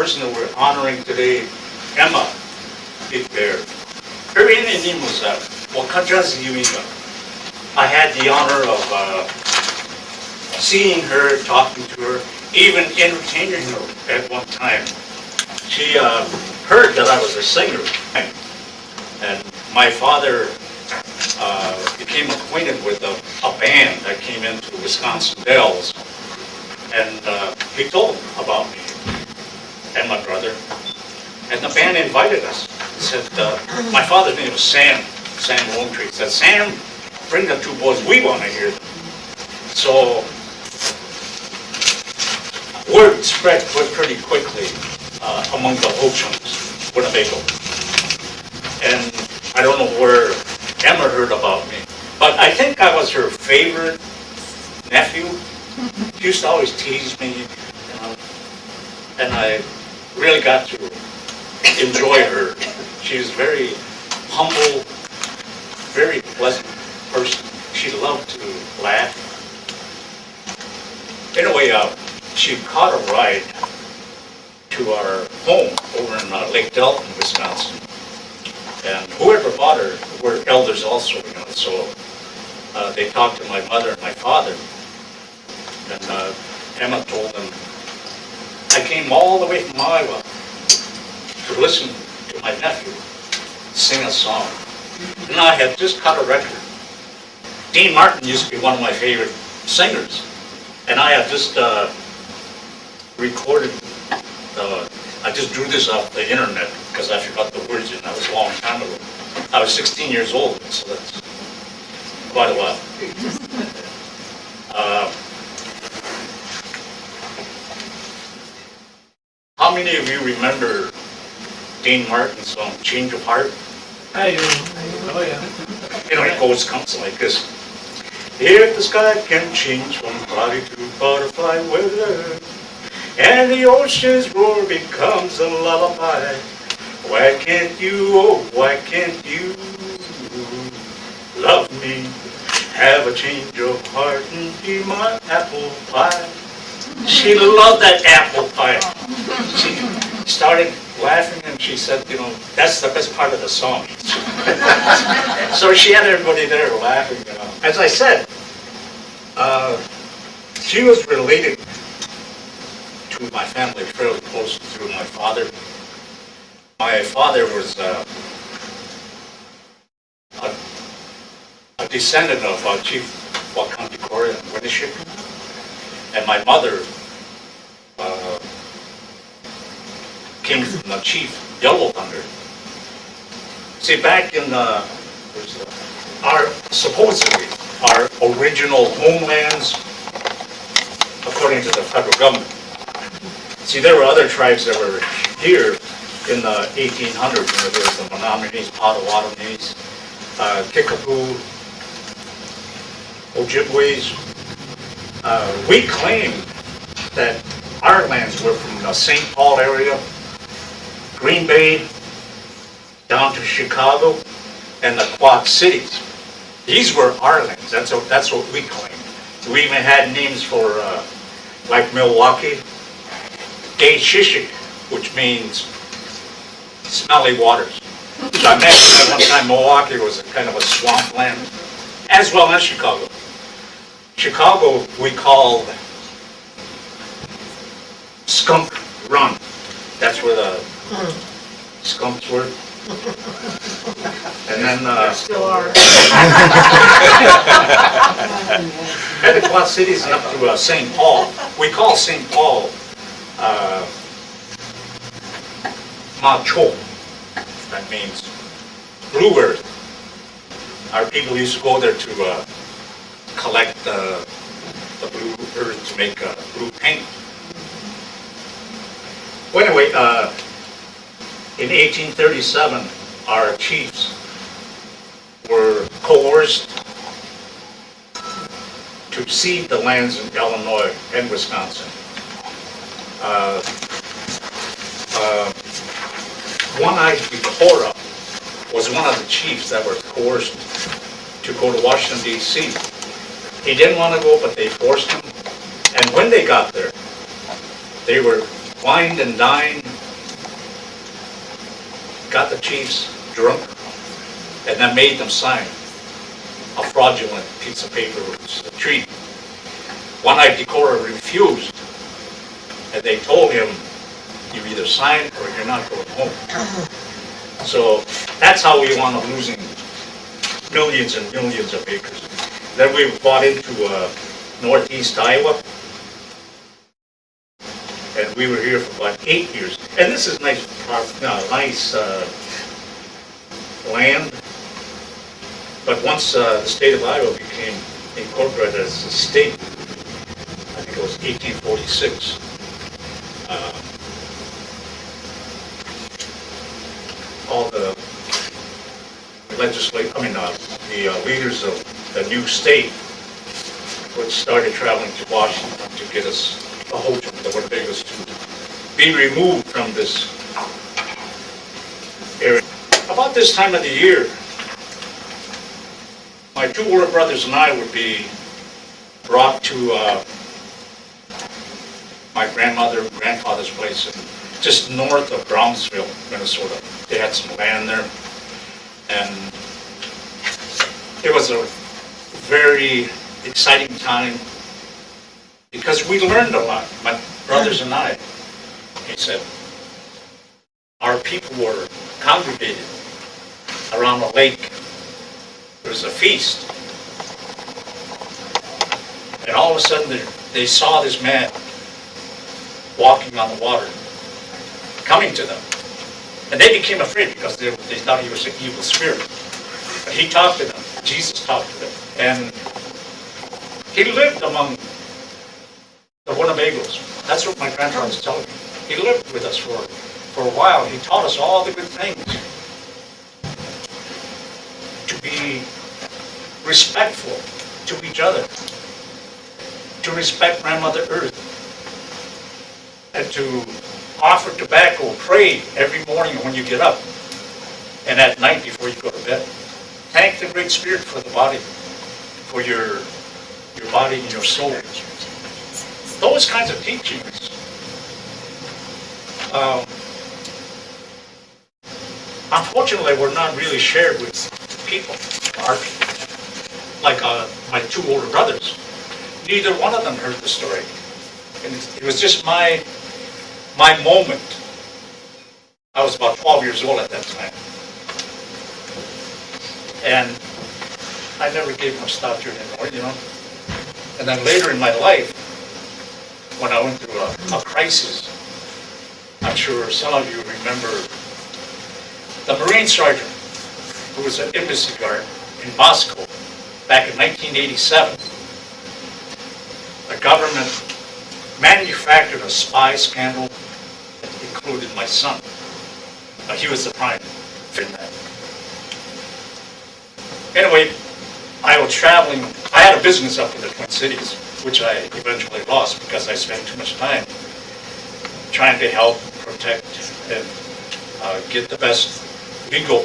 person that we're honoring today, Emma Bear. Her Indian name was Wakajazi Yuiga. I had the honor of seeing her, talking to her, even entertaining her at one time. She heard that I was a singer, and my father became acquainted with a band that came into Wisconsin Dells, and he told them about me and my brother, and the band invited us. He said, my father's name was Sam Longtree. He said, Sam, bring the two boys, we want to hear them. So word spread pretty quickly among the Ho-Chunks, Winnebago. And I don't know where Emma heard about me, but I think I was her favorite nephew. She used to always tease me, you know, and I really got to enjoy her. She was very humble, very pleasant person. She loved to laugh. Anyway, she caught a ride to our home over in Lake Delton, Wisconsin. And whoever bought her were elders also, you know, so they talked to my mother and my father. And Emma told them, I came all the way from Iowa to listen to my nephew sing a song. And I had just cut a record. Dean Martin used to be one of my favorite singers. And I had just recorded, I just drew this off the internet because I forgot the words, and that was a long time ago. I was 16 years old, so that's quite a while. How many of you remember Dean Martin's song, Change of Heart? I do. Oh, yeah. You know, it goes something like this. If the sky can change from cloudy to butterfly weather, and the ocean's roar becomes a lullaby, why can't you, oh, why can't you love me? Have a change of heart and be my apple pie. She loved that apple pie. She started laughing and she said, you know, that's the best part of the song. So she had everybody there laughing, you know. As I said, she was related to my family fairly close through my father. My father was a descendant of Chief Wakantikore and Winnishik, and my mother came from the Chief Yellow Thunder. See, back in supposedly our original homelands, according to the federal government. See, there were other tribes that were here in the 1800s. You know, there was the Menominee, Potawatomis, Kickapoo, Ojibways. We claim that our lands were from the St. Paul area, Green Bay, down to Chicago, and the Quad Cities. These were our lands. That's what we claimed. We even had names for, like Milwaukee, Gay Shishik, which means smelly waters. So I imagine at one time Milwaukee was a kind of a swampland, as well as Chicago. Chicago we called Skunk Run. That's where the skunks were. And then Still are. and the Quad Cities and up to St. Paul. We call St. Paul Macho. That means blue earth. Our people used to go there to collect the blue earth to make blue paint. Well, anyway, in 1837, our chiefs were coerced to cede the lands in Illinois and Wisconsin. One-Eyed Bikora was one of the chiefs that were coerced to go to Washington, D.C. He didn't want to go, but they forced him. And when they got there, they were wined and dined got the chiefs drunk and then made them sign a fraudulent piece of paper, which was a treaty. One night Decorah refused, and they told him, you either sign or you're not going home. So that's how we wound up losing millions and millions of acres. Then we bought into northeast Iowa, and we were here for about 8 years. And this is nice land. But once the state of Iowa became incorporated as a state, I think it was 1846, all the leaders of the new state which started traveling to Washington to get us, the Winnebagos, to be removed from this area. About this time of the year, my two older brothers and I would be brought to my grandmother and grandfather's place, just north of Brownsville, Minnesota. They had some land there, and it was a very exciting time because we learned a lot, my brothers and I. He said, our people were congregated around a lake. There was a feast, and all of a sudden they saw this man walking on the water, coming to them. And they became afraid because they thought he was an evil spirit. But he talked to them. Jesus talked to them. And he lived among the Winnebagos. That's what my grandfather was telling me. He lived with us for a while. He taught us all the good things. To be respectful to each other. To respect Grandmother Earth. And to offer tobacco, pray every morning when you get up, and at night before you go to bed. Thank the Great Spirit for the body, for your body and your soul. Those kinds of teachings. Unfortunately, were not really shared with people, like my two older brothers. Neither one of them heard the story. And it was just my moment. I was about 12 years old at that time. And I never gave much thought to it anymore, And then later in my life, when I went through a crisis, I'm sure some of you remember the Marine Sergeant who was an embassy guard in Moscow back in 1987. The government manufactured a spy scandal that included my son. He was the prime in that. Anyway, I was traveling. I had a business up in the Twin Cities, which I eventually lost because I spent too much time trying to help, protect, and get the best legal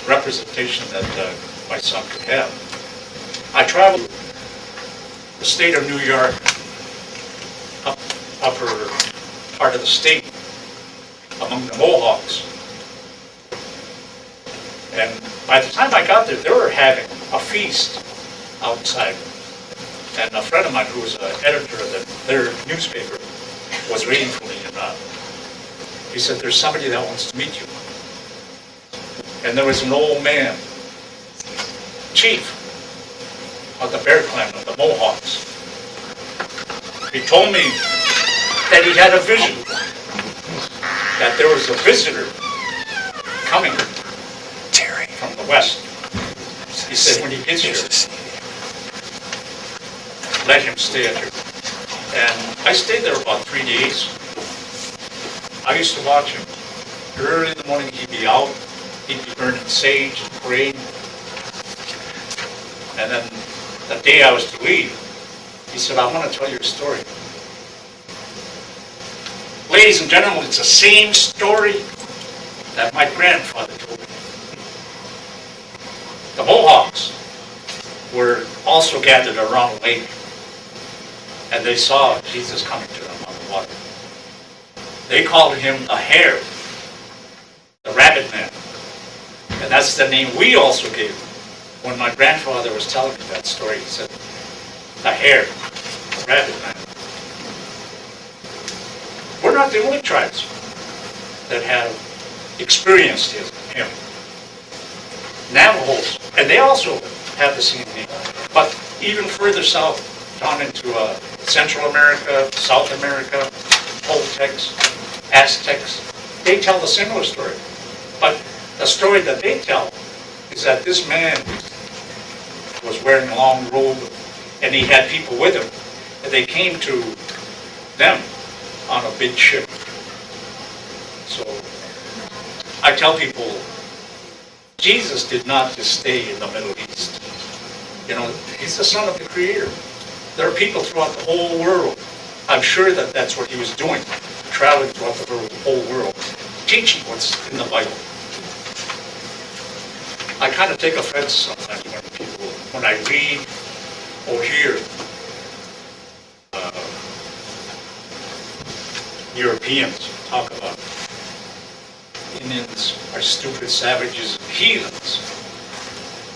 representation that my son could have. I traveled the state of New York, upper part of the state, among the Mohawks. And by the time I got there, they were having a feast outside. And a friend of mine who was an editor of their newspaper was reading for me, and he said, there's somebody that wants to meet you. And there was an old man, chief of the Bear Clan of the Mohawks. He told me that he had a vision, that there was a visitor coming from the west. He said, when he gets here, let him stay at your. And I stayed there about 3 days. I used to watch him. Early in the morning, he'd be out. He'd be burning sage and praying. And then the day I was to leave, he said, I want to tell you a story. Ladies and gentlemen, it's the same story that my grandfather told me. The Mohawks were also gathered around a lake, and they saw Jesus coming to them on the water. They called him a hare. the Rabbit Man. And that's the name we also gave him. When my grandfather was telling me that story, he said, the hare, the Rabbit Man. We're not the only tribes that have experienced him. Navajos, and they also have the same name. But even further south, down into Central America, South America, Toltecs, Aztecs, they tell a similar story. But the story that they tell is that this man was wearing a long robe and he had people with him, and they came to them on a big ship. So I tell people, Jesus did not just stay in the Middle East. You know, he's the son of the Creator. There are people throughout the whole world. I'm sure that that's what he was doing, traveling throughout the whole world, teaching what's in the Bible. I kind of take offense sometimes when I read or hear Europeans talk about Indians are stupid savages and heathens.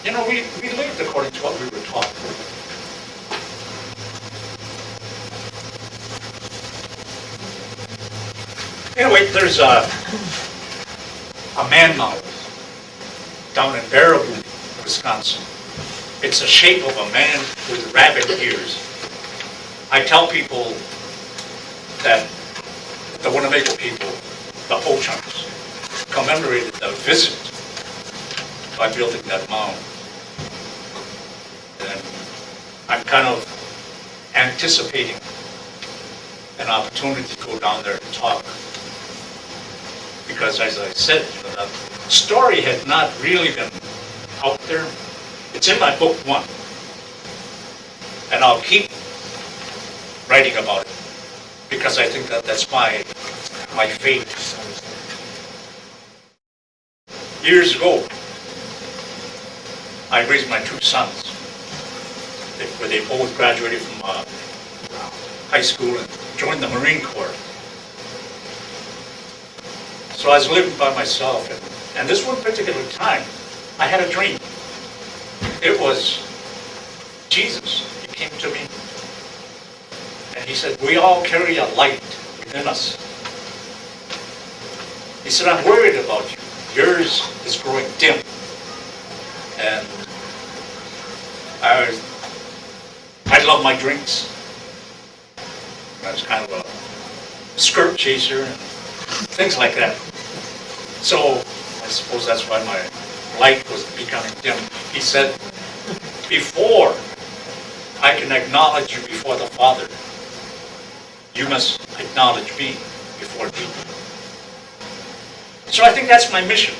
You know, we lived according to what we were taught. Anyway, there's a man mound down in Baraboo, Wisconsin. It's the shape of a man with rabbit ears. I tell people that the Winnebago people, the Ho-Chunks, commemorated the visit by building that mound. And I'm kind of anticipating an opportunity to go down there and talk. Because as I said, that story had not really been out there. It's in my book 1. And I'll keep writing about it because I think that that's my fate. Years ago, I raised my 2 sons. They both graduated from high school and joined the Marine Corps. So I was living by myself, and this one particular time, I had a dream. It was Jesus. He came to me, and he said, we all carry a light within us. He said, I'm worried about you. Yours is growing dim. And I love my drinks. I was kind of a skirt chaser and things like that. So I suppose that's why my light was becoming dim. He said, before I can acknowledge you before the Father, you must acknowledge me before people. So I think that's my mission.